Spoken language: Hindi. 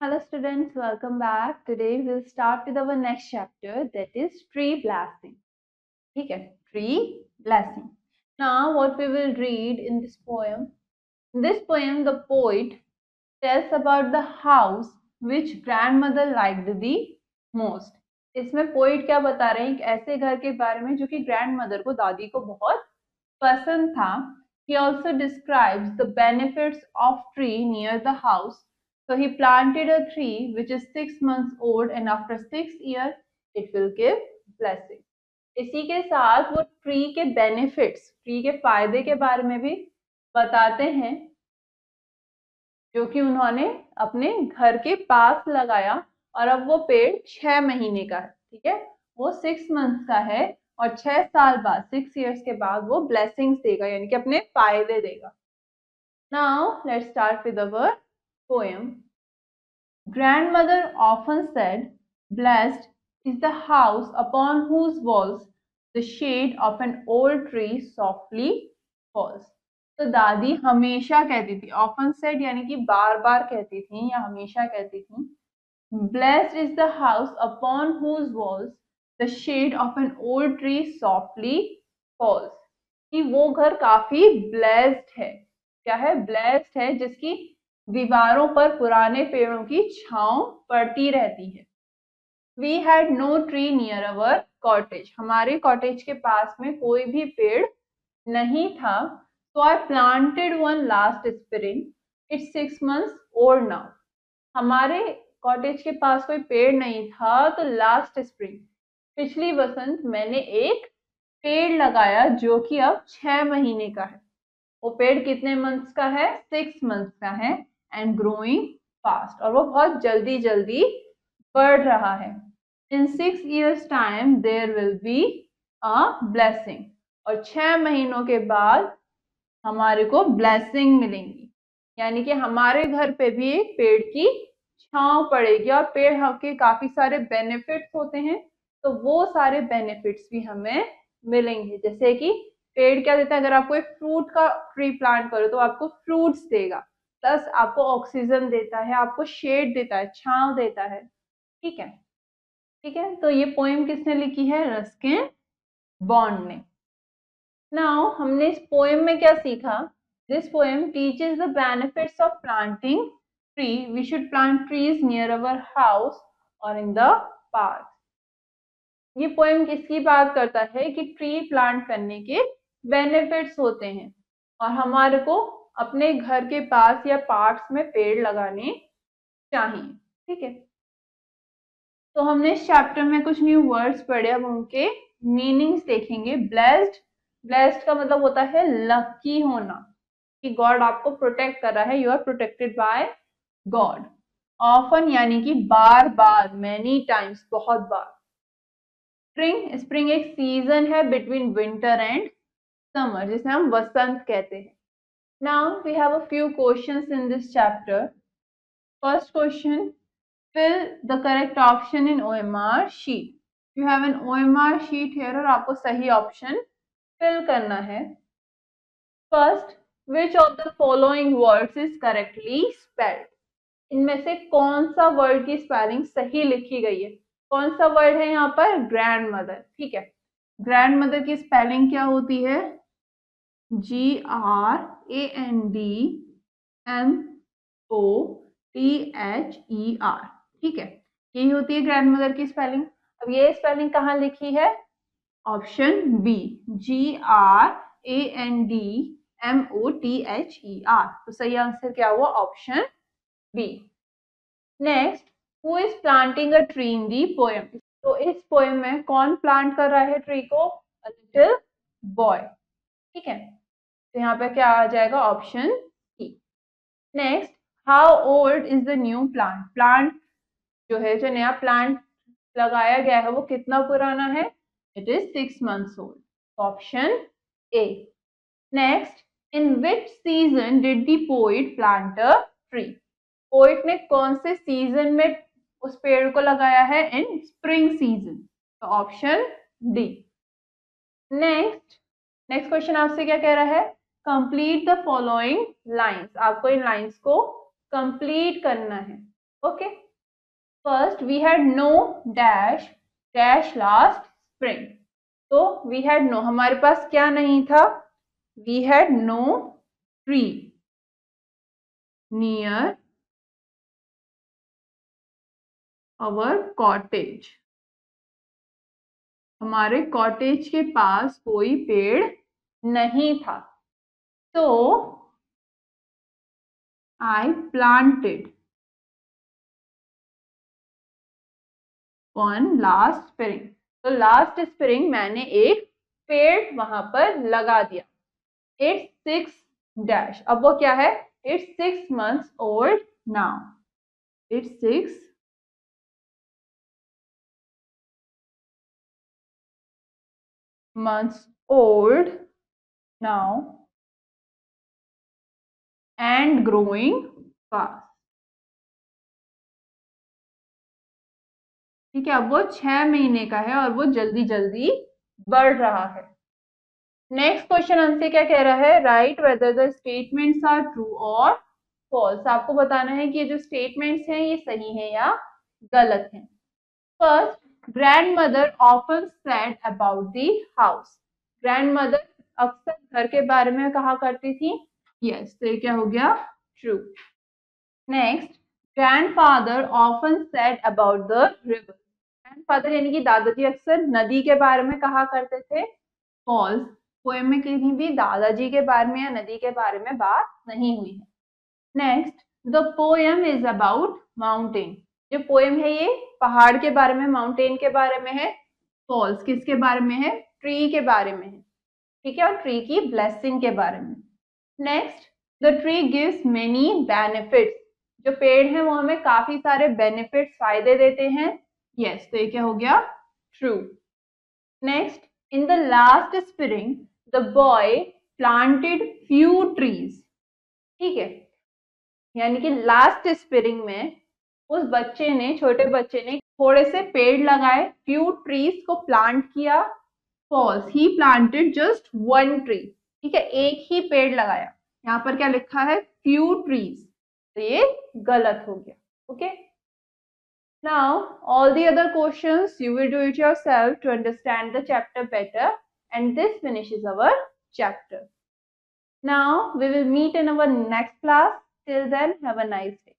Hello students, welcome back. Today we'll start with our next chapter, that is tree blessing. Okay, tree blessing. Now what we will read in this poem. In this poem the poet tells about the house which grandmother liked the most. इसमें पोइट क्या बता रहे हैं, एक ऐसे घर के बारे में जो कि ग्रैंडमदर को, दादी को बहुत पसंद था. He also describes the benefits of tree near the house. So he planted a tree which is 6 months old and after 6 years it will give blessing. इसी के साथ वो ट्री के बेनिफिट्स, ट्री के फायदे के बारे में भी बताते हैं जो कि उन्होंने अपने घर के पास लगाया और अब वो पेड़ 6 महीने का है. ठीक है, वो 6 मंथ्स का है और 6 साल बाद 6 years के बाद वो ब्लेसिंग्स देगा, यानी कि अपने फायदे देगा. Now let's start with our poem. Grandmother often said, "Blessed is the house upon whose walls the shade of an old tree softly falls." तो दादी हमेशा कहती थी, often said यानी कि बार बार कहती थी या हमेशा कहती थी, Blessed is the house upon whose walls the shade of an old tree softly falls. कि वो घर काफी ब्लेस्ड है. क्या है? ब्लेस्ड है, जिसकी दीवारों पर पुराने पेड़ों की छांव पड़ती रहती है. We had no tree near our cottage. हमारे कॉटेज के पास में कोई भी पेड़ नहीं था. So I planted one last spring. It's 6 months old now. हमारे कॉटेज के पास कोई पेड़ नहीं था तो लास्ट स्प्रिंग, पिछली वसंत, मैंने एक पेड़ लगाया जो कि अब 6 महीने का है. वो पेड़ कितने मंथ्स का है? 6 मंथ्स का है. एंड ग्रोइंग फास्ट, और वो बहुत जल्दी जल्दी बढ़ रहा है. In 6 years time there will be a blessing. और 6 महीनों के बाद हमारे को ब्लेसिंग मिलेंगी, यानी कि हमारे घर पे भी एक पेड़ की छांव पड़ेगी. और पेड़ के काफी सारे बेनिफिट्स होते हैं, तो वो सारे बेनिफिट्स भी हमें मिलेंगे. जैसे कि पेड़ क्या देता है, अगर आपको एक फ्रूट का ट्री प्लांट करो तो आपको फ्रूट्स देगा, प्लस आपको ऑक्सीजन देता है, आपको शेड देता है, छांव देता है. ठीक है, ठीक है. तो ये पोएम किसने लिखी है? रस्किन बॉन्ड ने. नाउ हमने इस पोएम में क्या सीखा? This poem teaches the benefits of planting tree. We should plant trees near our house और इन द पार्क. ये पोएम किसकी बात करता है कि ट्री प्लांट करने के बेनिफिट्स होते हैं और हमारे को अपने घर के पास या पार्क्स में पेड़ लगाने चाहिए. ठीक है, तो हमने इस चैप्टर में कुछ न्यू वर्ड्स पढ़े, अब उनके मीनिंग्स देखेंगे. ब्लेस्ड, ब्लेस्ड का मतलब होता है लकी होना, कि गॉड आपको प्रोटेक्ट कर रहा है, you are protected by God. Often यानी कि बार बार, मैनी टाइम्स, बहुत बार. स्प्रिंग, स्प्रिंग एक सीजन है बिटवीन विंटर एंड समर, जिसे हम वसंत कहते हैं. Now we have a few questions in this chapter. First question, fill the correct option in OMR sheet. You have an OMR sheet here और आपको सही ऑप्शन fill करना है. First, which of the following words is correctly spelled? इनमें से कौन सा वर्ड की स्पेलिंग सही लिखी गई है? कौन सा वर्ड है यहाँ पर? Grand mother. ठीक है, ग्रैंड मदर की स्पेलिंग क्या होती है? GRANDMOTHER. ठीक है, यही होती है ग्रैंड मदर की स्पेलिंग. अब ये स्पेलिंग कहाँ लिखी है? Option B, GRANDMOTHER. तो सही आंसर क्या हुआ? Option B. Next, who is planting a tree in the poem? तो इस पोएम में कौन प्लांट कर रहा है ट्री को? A little boy. ठीक है, तो यहाँ पे क्या आ जाएगा? Option C. Next, how old is the new plant? Plant जो है, जो नया प्लांट लगाया गया है, वो कितना पुराना है? It is 6 months old. Option A. Next, in which season did the poet plant a tree? Poet ने कौन से सीजन में उस पेड़ को लगाया है? In spring season. तो option D. Next, next question आपसे क्या कह रहा है? Complete the following lines. आपको इन लाइंस को कंप्लीट करना है. Okay, first we had no dash dash last spring. तो we had no, हमारे पास क्या नहीं था? We had no tree near our cottage. हमारे कॉटेज के पास कोई पेड़ नहीं था. तो I planted one last spring. तो लास्ट स्प्रिंग मैंने एक पेड़ वहां पर लगा दिया. It's 6 dash. अब वो क्या है? It's 6 months old now. It's 6 months old now and growing fast. ठीक है, अब वो 6 महीने का है और वो जल्दी जल्दी बढ़ रहा है. नेक्स्ट क्वेश्चन हमसे क्या कह रहा है? Write whether the statements are true और फॉल्स. आपको बताना है कि ये जो स्टेटमेंट्स हैं ये सही है या गलत है. First, grandmother often said about the house. Grandmother अक्सर घर के बारे में कहा करती थी. यस, तो ये क्या हो गया? True. Next, grandfather often said about the river. Grandfather यानी कि दादाजी अक्सर नदी के बारे में कहा करते थे. फॉल्स. पोएम में कहीं भी दादाजी के बारे में या नदी के बारे में बात नहीं हुई है. Next, the poem is about mountain. जो पोएम है ये पहाड़ के बारे में, माउंटेन के बारे में है. फॉल्स. किसके बारे में है? ट्री के बारे में है. ठीक है, और ट्री की ब्लेसिंग के बारे में. Next, the tree gives many benefits. जो पेड़ है वो हमें काफी सारे बेनिफिट्स, फायदे देते हैं. यस, तो ये क्या हो गया? True. Next, in the last spring the boy planted few trees. ठीक है, यानी कि लास्ट स्प्रिंग में उस बच्चे ने, छोटे बच्चे ने थोड़े से पेड़ लगाए. few trees को प्लांट किया. False. he planted just one tree. ठीक है, एक ही पेड़ लगाया. यहाँ पर क्या लिखा है? few trees. तो ये गलत हो गया. Okay. Now, all the other questions you will do it yourself to understand the chapter better, and this finishes our chapter. Now, we will meet in our next class. Till then, have a nice day.